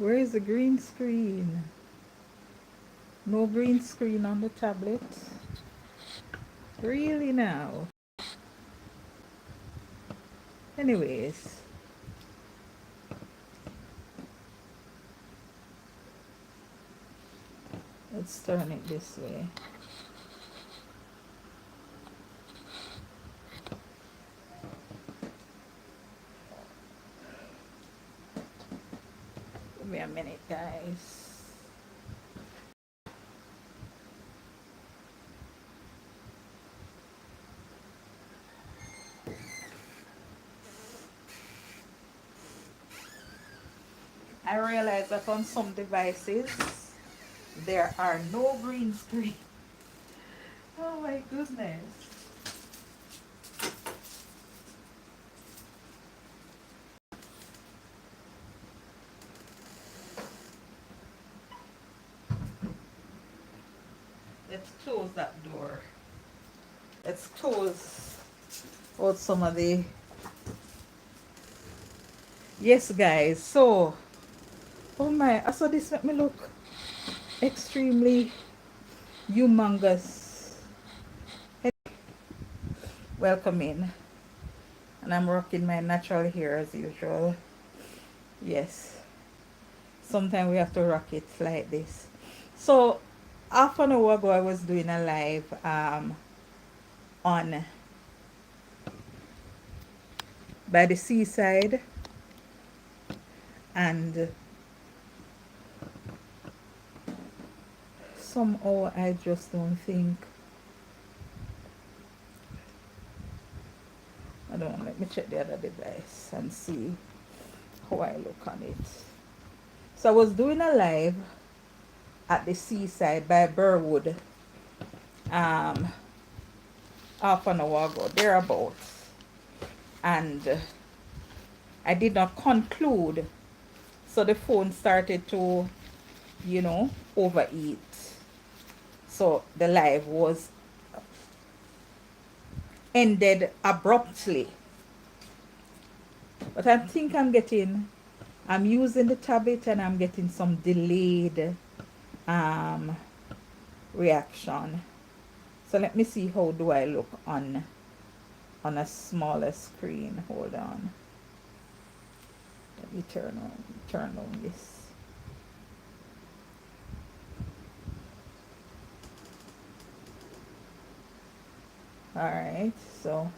Where is the green screen? No green screen on the tablet. Really now? Anyways, let's turn it this way. Give me a minute, guys. I realize that on some devices there are no green screen. Oh my goodness. Let's close that door. Let's close out some of the... Yes, guys. So, oh my, I saw this make me look extremely humongous. Welcome in. And I'm rocking my natural hair as usual. Yes. Sometimes we have to rock it like this. So, half an hour ago, I was doing a live on by the seaside, and somehow I just don't think, I don't know, let me check the other device and see how I look on it. So I was doing a live at the seaside by Burwood half an hour ago, thereabouts, and I did not conclude, so the phone started to, you know, overheat. So the live was ended abruptly. But I think I'm using the tablet and I'm getting some delayed reaction. So let me see how do I look on a smaller screen. Hold on. Let me turn on this. Alright, so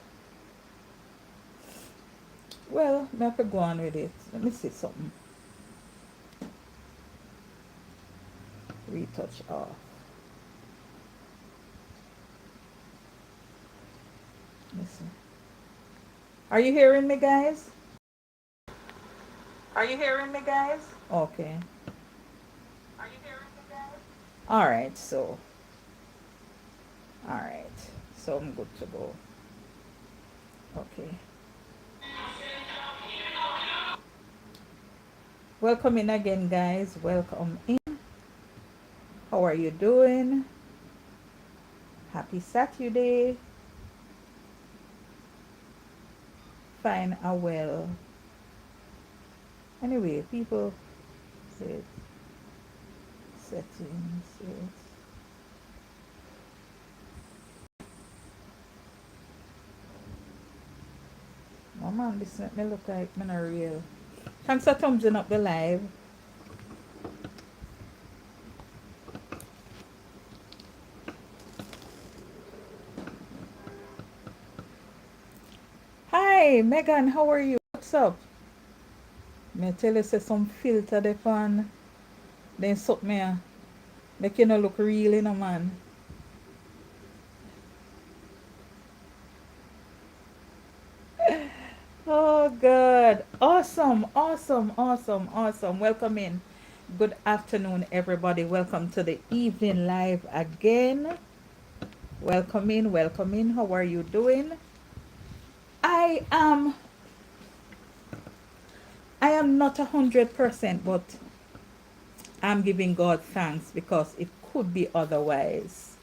well, I have to go on with it. Let me see something. Retouch off. Listen. Are you hearing me, guys? Are you hearing me, guys? Okay. Are you hearing me, guys? Alright, so alright. So I'm good to go. Okay. Welcome in again, guys. Welcome in. How are you doing? Happy Saturday. Fine and well. Anyway, people said settings. Yes. Oh man, this make me look like I'm not real. Thanks for thumbsing up the live. Hi, Megan, how are you? What's up? Me tell you say some filter the pan. Then suck me make you no look real, you know, man. Oh God. Awesome, awesome, awesome, awesome. Welcome in. Good afternoon, everybody. Welcome to the evening live again. Welcome in, welcome in. How are you doing? I am not 100%, but I'm giving God thanks because it could be otherwise.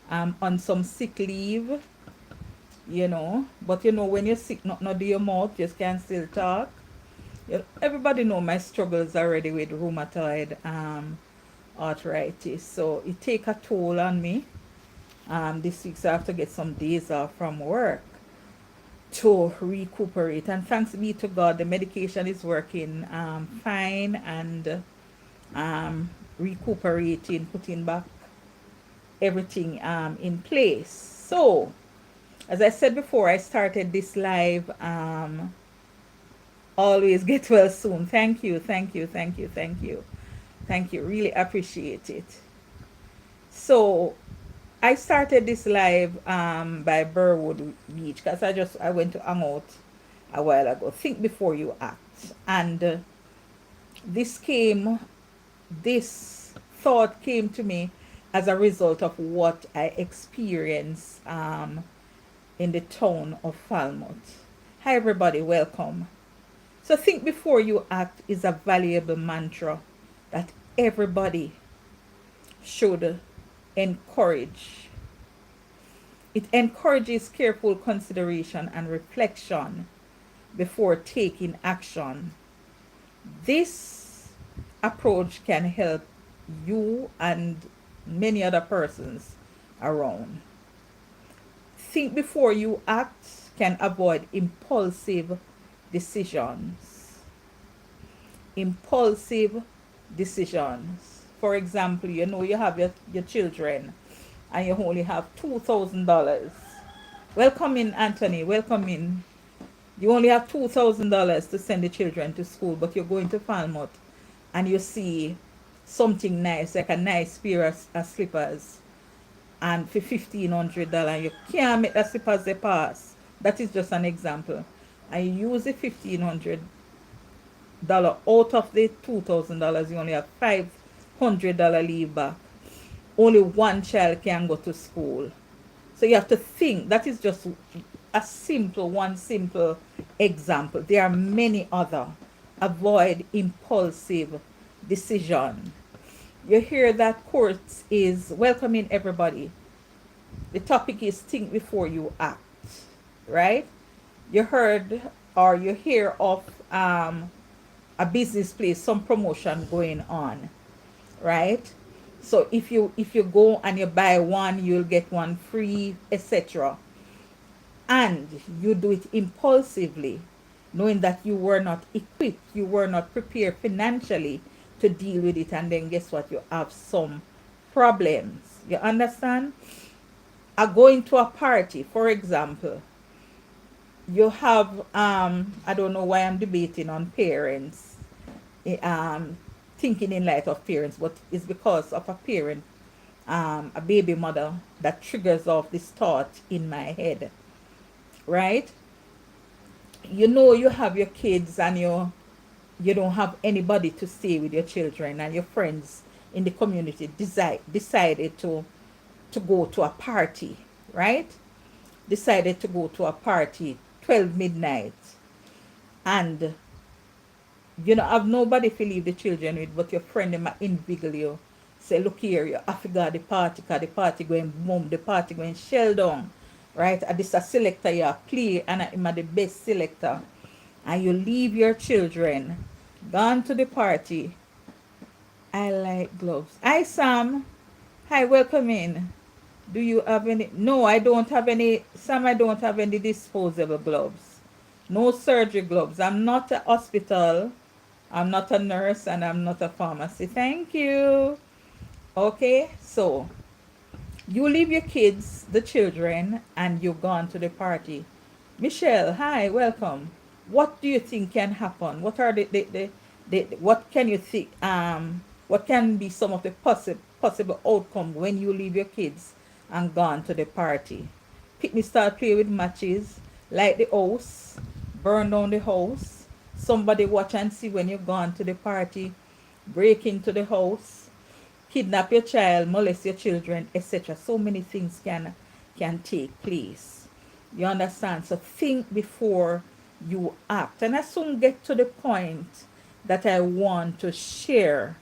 I'm on some sick leave, you know, but you know when you're sick, not do your mouth, just can still talk. Everybody know my struggles already with rheumatoid arthritis, so it take a toll on me. This week, so I have to get some days off from work to recuperate. And thanks be to God, the medication is working fine, and recuperating, putting back everything in place. So, as I said before, I started this live. Always get well soon. Thank you, thank you, thank you, thank you, thank you. Really appreciate it. So, I started this live by Burwood Beach because I went to hang out a while ago. Think before you act, and this came this thought came to me as a result of what I experienced in the town of Falmouth. Hi everybody, welcome. So think before you act is a valuable mantra that everybody should encourage. It encourages careful consideration and reflection before taking action. This approach can help you and many other persons around. Think before you act can avoid impulsive decisions. Impulsive decisions. For example, you have your children and you only have $2,000. Welcome in, Anthony. Welcome in. You only have $2,000 to send the children to school, but you're going to Falmouth and you see something nice, like a nice pair of slippers, and for $1,500, you can't make the slippers they pass. That is just an example. And you use the $1,500 out of the $2,000, you only have $500 leave back. Only one child can go to school. So you have to think. That is just one simple example. There are many other. Avoid impulsive decision. You hear that court is welcoming everybody. The topic is think before you act, right? You heard or you hear of a business place, some promotion going on, right? So if you go and you buy one, you'll get one free, etc. And you do it impulsively, knowing that you were not equipped, you were not prepared financially to deal with it, and then guess what? You have some problems. You understand? Going to a party, for example, you have I don't know why I'm debating on parents, thinking in light of parents, but it's because of a parent, a baby mother, that triggers off this thought in my head, right? You have your kids and you don't have anybody to stay with your children, and your friends in the community decided to go to a party, right? Decided to go to a party 12 midnight, and you don't have nobody to leave the children with, but your friend them inviggle you. Say, look here, you have to go to the party, because the party going boom, the party going shell down, right? And this a selector you play, and I'm the best selector. And you leave your children, gone to the party. I like gloves. Hi, Sam. Hi, welcome in. Do you have any? No, I don't have any. Sam, I don't have any disposable gloves. No surgery gloves. I'm not a hospital. I'm not a nurse, and I'm not a pharmacy. Thank you. Okay, so you leave your kids, the children, and you've gone to the party. Michelle, hi, welcome. What do you think can happen? What are what can you think, what can be some of the possible outcome when you leave your kids and gone to the party? Picnic start play with matches, light the house, burn down the house, somebody watch and see when you've gone to the party, break into the house, kidnap your child, molest your children, etc. So many things can take place. You understand? So think before you act. And I soon get to the point that I want to share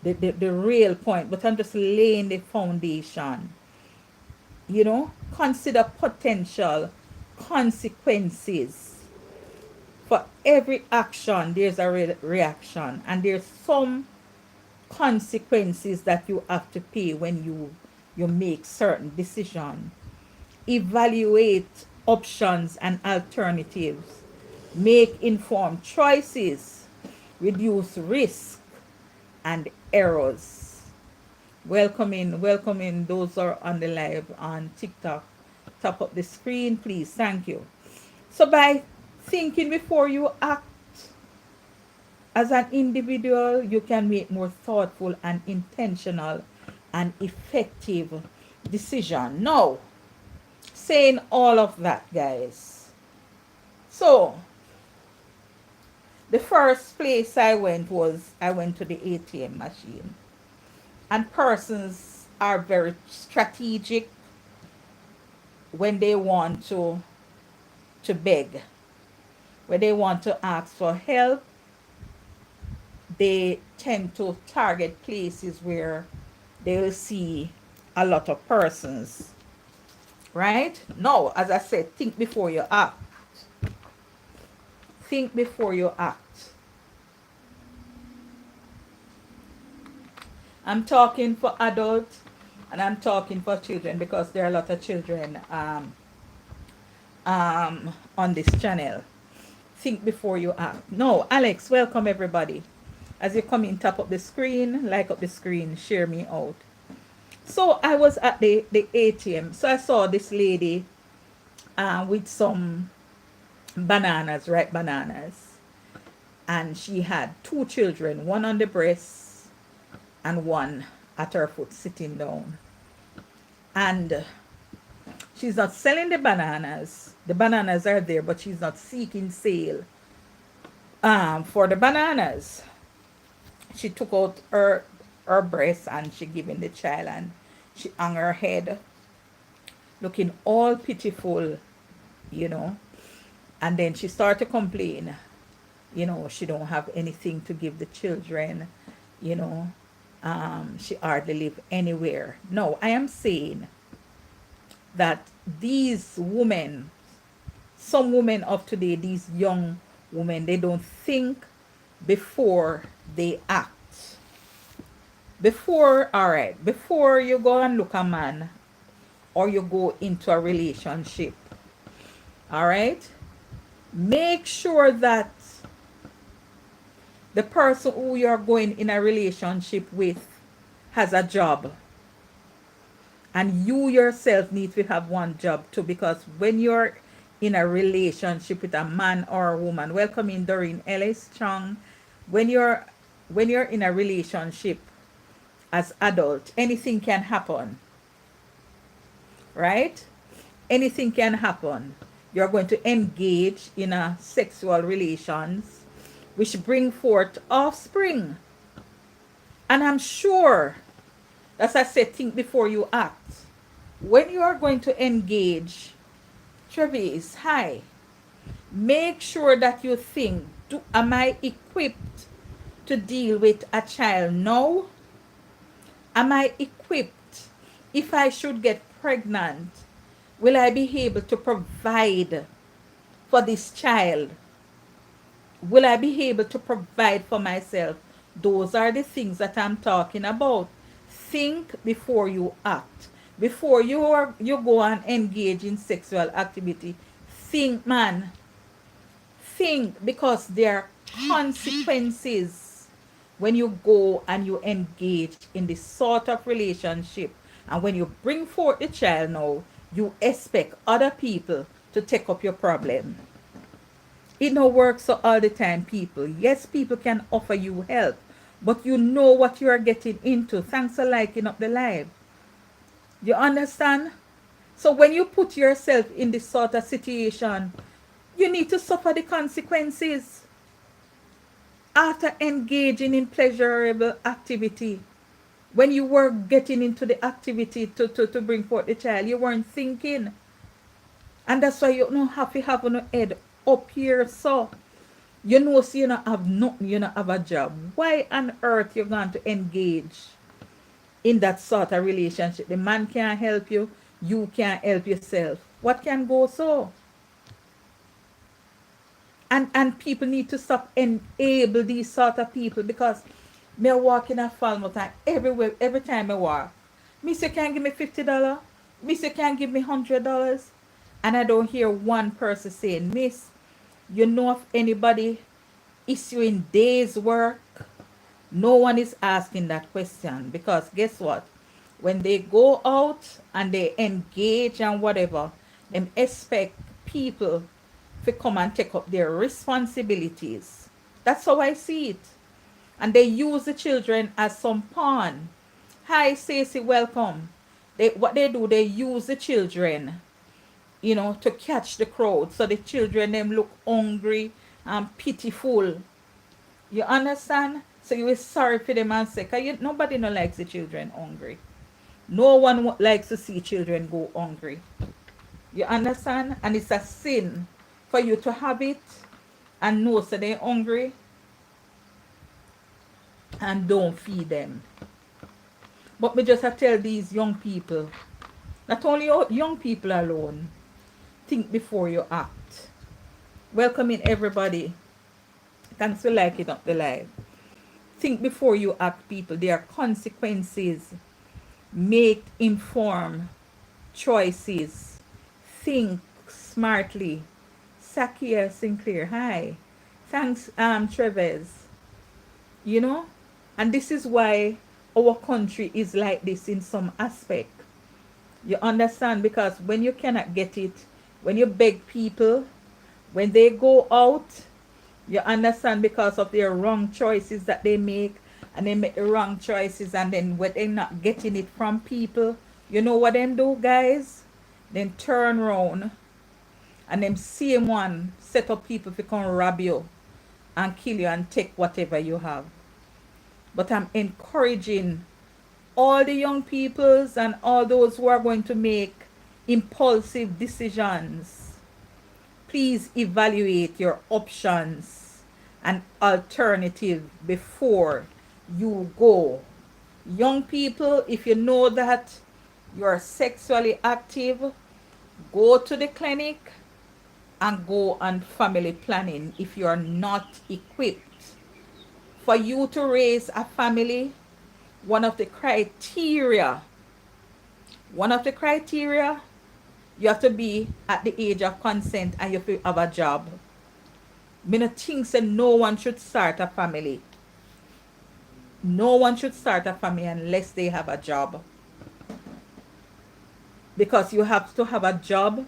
the real point, but I'm just laying the foundation. Consider potential consequences. For every action, there's a reaction, and there's some consequences that you have to pay when you make certain decision. Evaluate options and alternatives. Make informed choices. Reduce risk and errors. Welcome in those are on the live on TikTok. Top up the screen, please. Thank you. So by thinking before you act as an individual, you can make more thoughtful and intentional and effective decision. Now, saying all of that, guys. So, the first place I went to the ATM machine. And persons are very strategic when they want to beg. When they want to ask for help, they tend to target places where they will see a lot of persons. Right? No, as I said, think before you act. Think before you act. I'm talking for adults and I'm talking for children because there are a lot of children on this channel. Think before you act. No, Alex, welcome everybody. As you come in, tap up the screen, like up the screen, share me out. So I was at the ATM. So I saw this lady with some bananas, ripe bananas. And she had two children, one on the breast and one at her foot sitting down. And she's not selling the bananas. The bananas are there, but she's not seeking sale for the bananas. She took out her breast and she given the child and she hung her head looking all pitiful, you know. And then she started to complain, you know, she don't have anything to give the children, you know. She hardly live anywhere. No, I am saying that these women, some women of today, these young women, they don't think before they act. Before you go and look a man or you go into a relationship, all right, make sure that the person who you're going in a relationship with has a job. And you yourself need to have one job too, because when you're in a relationship with a man or a woman, welcome in Doreen Ellis Chung. When you're in a relationship as adult, anything can happen, right? Anything can happen. You're going to engage in a sexual relations which bring forth offspring. And I'm sure, as I said, think before you act. When you are going to engage, Travis, hi, make sure that you think, am I equipped to deal with a child now? Am I equipped if I should get pregnant? Will I be able to provide for this child? Will I be able to provide for myself? Those are the things that I'm talking about. Think before you act. Before you go and engage in sexual activity, think, man. Think, because there are consequences when you go and you engage in this sort of relationship. And when you bring forth the child now, you expect other people to take up your problem. It no works so all the time, people. Yes, people can offer you help, but you know what you are getting into. Thanks for liking up the live. You understand? So when you put yourself in this sort of situation, you need to suffer the consequences. After engaging in pleasurable activity, when you were getting into the activity to bring forth the child, you weren't thinking. And that's why you don't have to have on your head up here. So you know, so you don't have nothing, you don't have a job. Why on earth you're going to engage in that sort of relationship? The man can't help you, you can't help yourself. What can go so? And people need to stop enable these sort of people because me walk in a Falmouth and everywhere every time I walk, Mister can give me $50, Mister can give me $100, and I don't hear one person saying, Miss, you know of anybody issuing days work? No one is asking that question because guess what? When they go out and they engage and whatever, them expect people to come and take up their responsibilities. That's how I see it. And they use the children as some pawn. Hi, Stacey, welcome. What they do, they use the children, to catch the crowd. So the children them look hungry and pitiful. You understand? So you is sorry for them and say, 'cause nobody no likes the children hungry. No one likes to see children go hungry. You understand? And it's a sin for you to have it and know so they're hungry and don't feed them. But we just have to tell these young people, not only young people alone, think before you act. Welcoming everybody. Thanks for liking up the live. Think before you act, people. There are consequences. Make informed choices. Think smartly. Sakia Sinclair, hi. Thanks, Treves. You know, and this is why our country is like this in some aspect. You understand? Because when you cannot get it, when you beg people, when they go out, you understand because of their wrong choices that they make, and they make the wrong choices, and then when they're not getting it from people, you know what them do, guys? Then turn around and them same one set up people to come rob you and kill you and take whatever you have. But I'm encouraging all the young peoples and all those who are going to make impulsive decisions. Please evaluate your options and alternative before you go. Young people, if you know that you're sexually active, go to the clinic and go on family planning if you're not equipped. For you to raise a family, one of the criteria, one of the criteria, you have to be at the age of consent and you have to have a job. Me no think say no one should start a family. No one should start a family unless they have a job. Because you have to have a job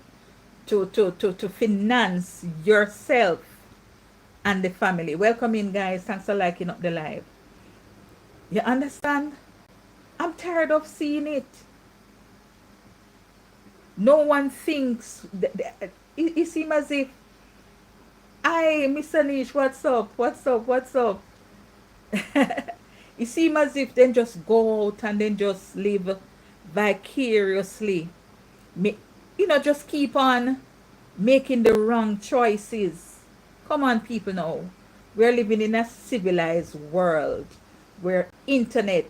to finance yourself and the family. Welcome in, guys. Thanks for liking up the live. You understand? I'm tired of seeing it. No one thinks. It seems as if, I, Mr. Nish, what's up? What's up? What's up? It seems as if then just go out and then just live vicariously. Just keep on making the wrong choices. Come on, people now. We're living in a civilized world where internet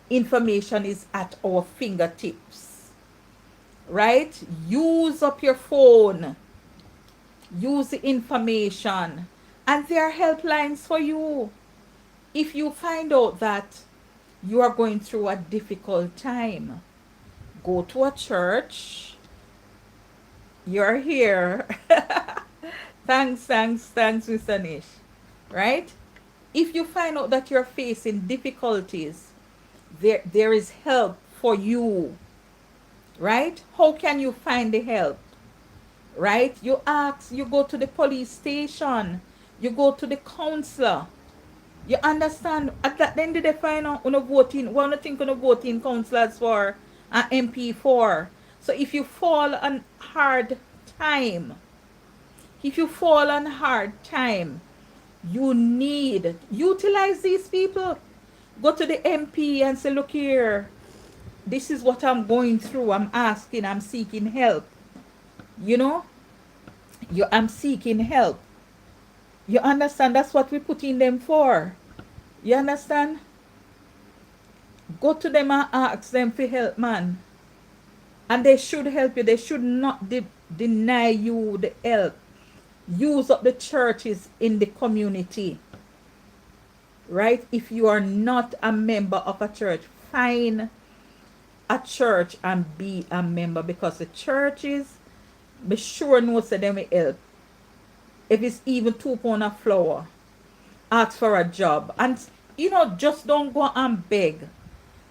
information is at our fingertips. Right? Use up your phone. Use the information. And there are helplines for you. If you find out that you are going through a difficult time, go to a church. You're here. Thanks, Mr. Nish. Right? If you find out that you're facing difficulties, there is help for you. Right? How can you find the help? Right? You ask, you go to the police station, you go to the counselor. You understand? At that end they find out on a voting, one think on a voting counselors for an MP for. So if you fall on hard time, you need utilize these people. Go to the MP and say, look here, this is what I'm going through. I'm seeking help. You know, I'm seeking help. You understand? That's what we put in them for. You understand? Go to them and ask them for help, man. And they should help you. They should not deny you the help. Use up the churches in the community, right? If you are not a member of a church, find a church and be a member, because the churches, be sure no say them will help. If it's even 2 pound of flour, ask for a job. And just don't go and beg.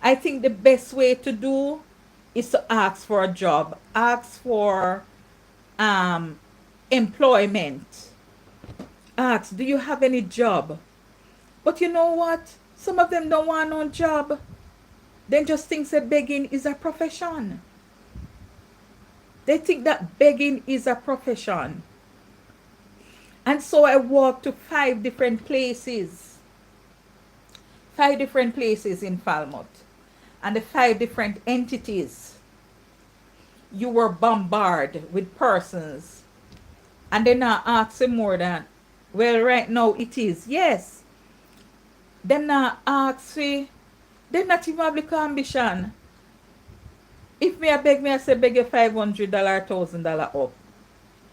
I think the best way to do is to ask for a job. Ask for um employment. Ask, do you have any job? But you know what? Some of them don't want no job. They just think that begging is a profession. They think that begging is a profession. And so I walked to 5 different places in Falmouth, and the 5 different entities. You were bombarded with persons, and they're not asking more than, well, right now it is. Yes, them not asking, they not even have the ambition. If me I beg me, I say beg you $500, $1,000 up.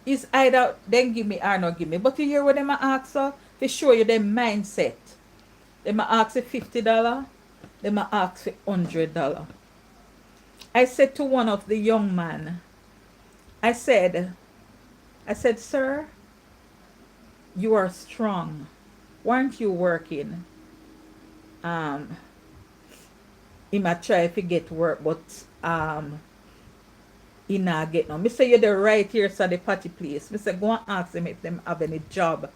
It's either then give me or not give me. But you hear what them a ask for? To show you their mindset. Them a ask for $50, them a ask for $100. I said to one of the young man, I said, sir, you are strong. Why aren't you working? Um, he might try to get work, but he not get no. Me say you're the right here, so the party place. Me say go and ask them if them have any job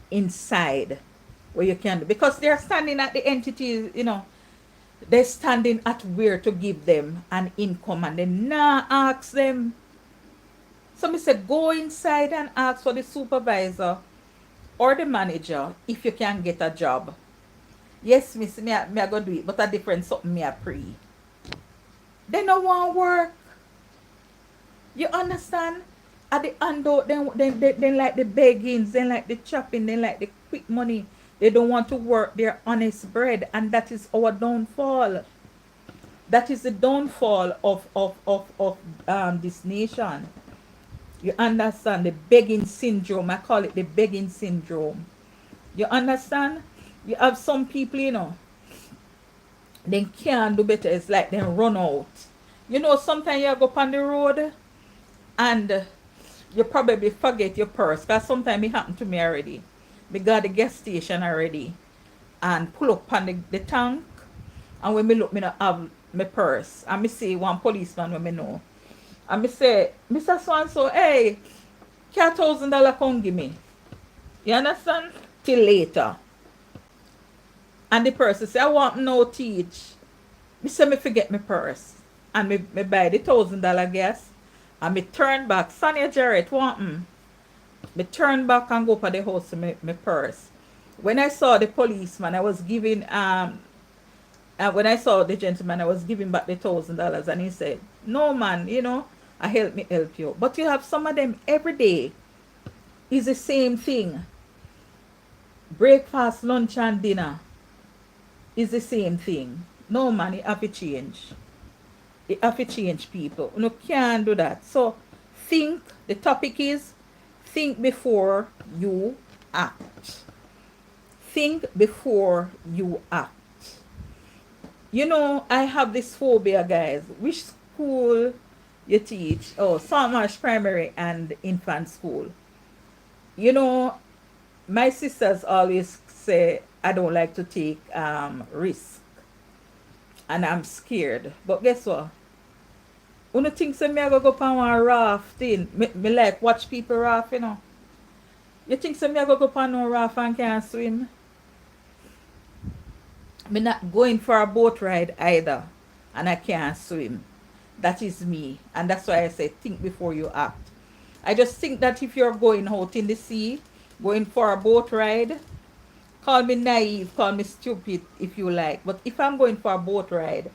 inside where you can do, because they're standing at the entities, they're standing at where to give them an income, and then nah ask them. So me say go inside and ask for the supervisor or the manager if you can get a job. Yes, miss, me I go do it, but a different something me I pray. They no want work. You understand? At the end out, they like the beggings, they like the chopping, they like the quick money. They don't want to work their honest bread, and that is our downfall. That is the downfall of this nation. You understand? The begging syndrome. I call it the begging syndrome. You understand? You have some people, they can't do better. It's like they run out. Sometimes you go up on the road and you probably forget your purse. Because sometimes it happened to me already. We got the gas station already and pull up on the tank. And when me look, me not have my purse. And me see one policeman when me know. And me say, Mr. So-and-so, hey, $1,000 come give me. You understand? Till later. And the person say, I want no teach. Me say me forget my purse. And me buy the $1,000 gas. And me turn back. Sonia Jarrett, want me turn back and go for the house to my purse. When I saw the policeman, I was giving when I saw the gentleman, I was giving back the $1,000, and he said, no man, I help you. But you have some of them every day is the same thing. Breakfast, lunch, and dinner is the same thing. No man, it have to change. It have to change, people. You can't do that. So think, the topic is think before you act. Think before you act. I have this phobia, guys. Which school you teach? Oh, Saltmarsh Primary and Infant School. My sisters always say I don't like to take risk. And I'm scared. But guess what? When you think say me I go on one rafting, me like watch people raft, You think say me I go on no raft and can't swim? Me not going for a boat ride either, and I can't swim. That is me, and that's why I say think before you act. I just think that if you're going out in the sea, going for a boat ride, call me naive, call me stupid if you like, but if I'm going for a boat ride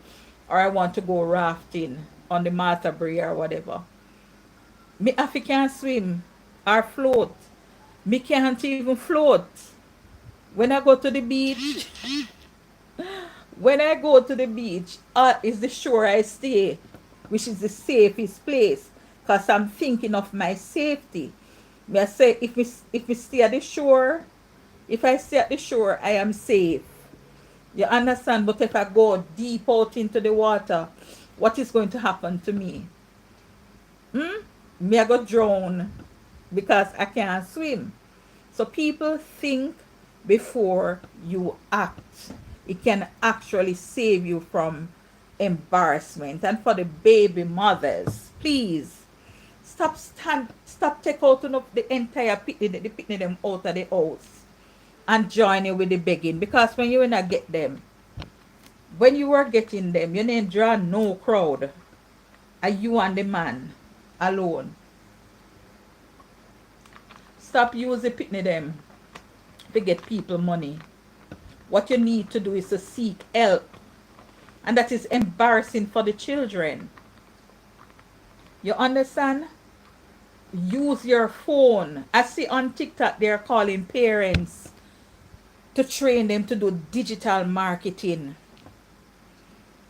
or I want to go rafting on the Martha Bray or whatever, me if I can't swim or float, me can't even float. When I go to the beach, when I go to the beach, is the shore I stay, which is the safest place, because I'm thinking of my safety. Me I say if we stay at the shore, if I stay at the shore, I am safe. You understand? But if I go deep out into the water, what is going to happen to me? Hmm? Me I go drown because I can't swim. So people think before you act. It can actually save you from embarrassment. And for the baby mothers, please stop take out the entire picnic, the picnic them out of the house and join you with the begging. Because when you wanna get them, when you are getting them, you need draw no crowd. Are you and the man alone? Stop using picnic them to get people money. What you need to do is to seek help. And that is embarrassing for the children. You understand? Use your phone. I see on TikTok they're calling parents to train them to do digital marketing.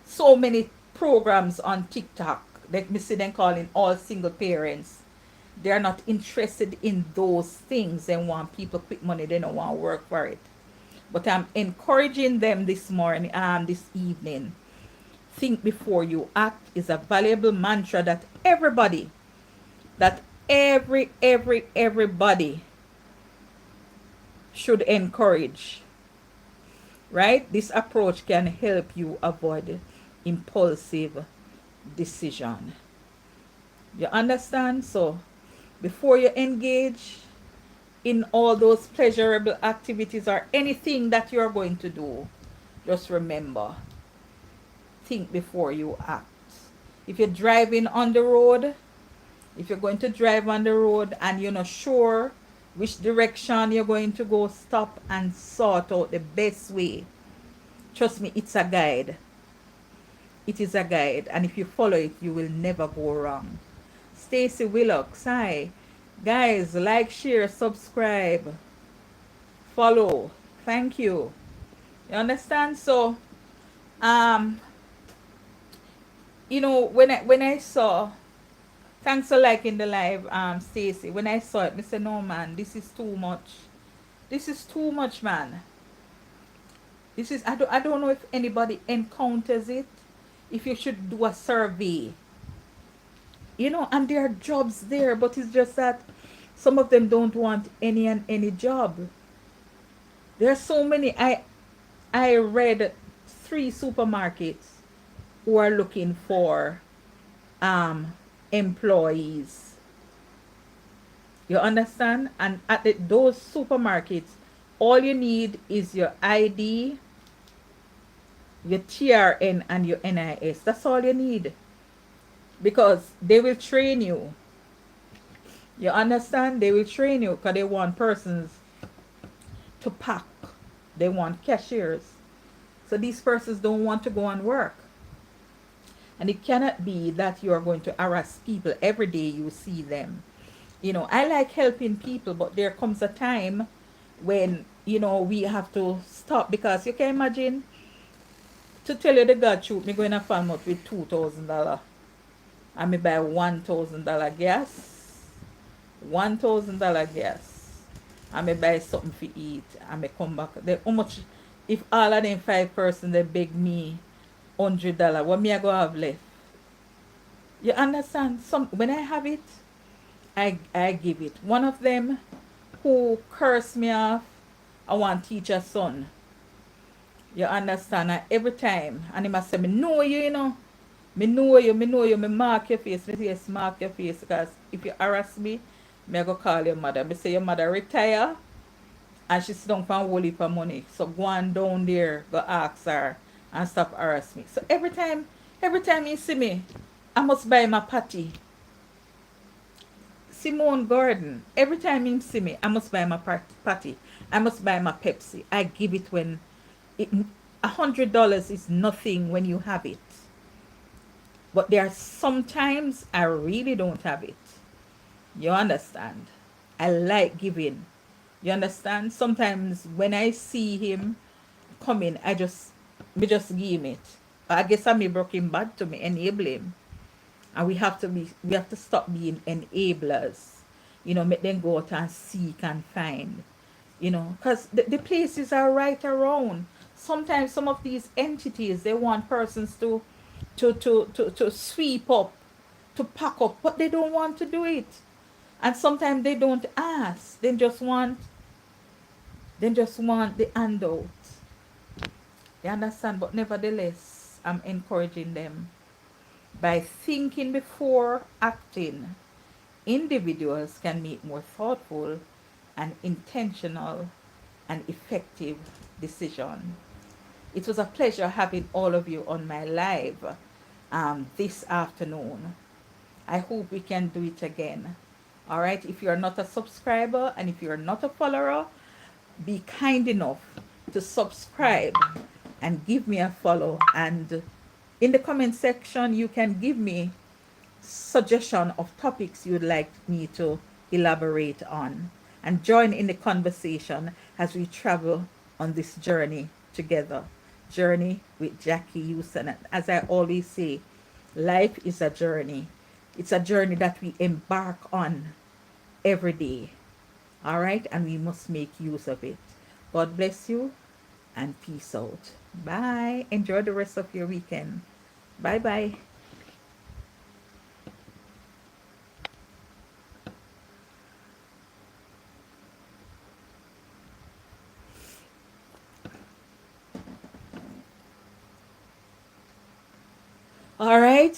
So many programs on TikTok. Let me see them calling all single parents. They're not interested in those things. They want people quick money. They don't want to work for it. But I'm encouraging them this morning, this evening. Think before you act is a valuable mantra that that everybody should encourage, right? This approach can help you avoid impulsive decision. You understand? So before you engage in all those pleasurable activities or anything that you're going to do, just remember, think before you act. If you're driving on the road, if you're going to drive on the road and you're not sure which direction you're going to go, stop and sort out the best way. Trust me, it's a guide. It is a guide, and if you follow it, you will never go wrong. Stacy Willocks, hi. Guys, like, share, subscribe, follow. Thank you. You understand? So, um, when I saw, thanks for liking the live, Stacy. When I saw it, I said, no man, this is too much. This is too much, man. I don't know if anybody encounters it. If you should do a survey, and there are jobs there, but it's just that some of them don't want any job. There are so many. I read 3 supermarkets who are looking for um employees. You understand? And at those supermarkets, all you need is your ID, your TRN, and your NIS. That's all you need, because they will train you. You understand? They will train you because they want persons to pack. They want cashiers. So these persons don't want to go and work. And it cannot be that you are going to harass people every day you see them. I like helping people, but there comes a time when, we have to stop, because you can imagine, to tell you the God truth, me going to farm out with $2,000 and me buy $1,000 gas. $1,000 gas. And me buy something for eat and me come back. Then how much, if all of them 5 person they beg me $100, what me I go have left? You understand? When I have it, I give it. One of them who cursed me off, I want to teach a son. You understand? And every time, and he must say, me know you, me mark your face. Me say, yes, mark your face, because if you harass me I go call your mother. Me say your mother retire and she sit down for a whole heap of money. So go on down there, go ask her and stop harass me. So every time you see me, I must buy my patty. Simone Gordon, every time you see me, I must buy my patty. I must buy my Pepsi. I give it when $100 is nothing when you have it. But there are sometimes I really don't have it. You understand? I like giving. You understand? Sometimes when I see him coming, me just give him it. I guess I may broke him bad to me, enable him. And we have to stop being enablers. make them go out and seek and find, because the places are right around. Sometimes some of these entities, they want persons to sweep up, to pack up, but they don't want to do it. And sometimes they don't ask. They just want the handout. You understand? But nevertheless, I'm encouraging them by thinking before acting. Individuals can make more thoughtful and intentional and effective decision. It was a pleasure having all of you on my live this afternoon. I hope we can do it again. All right. If you're not a subscriber and if you're not a follower, be kind enough to subscribe and give me a follow. And in the comment section, you can give me suggestion of topics you'd like me to elaborate on, and join in the conversation as we travel on this journey together. Journey with Jackie Houston. And as I always say, life is a journey. It's a journey that we embark on every day. All right, and we must make use of it. God bless you and peace out. Bye. Enjoy the rest of your weekend. Bye bye. All right.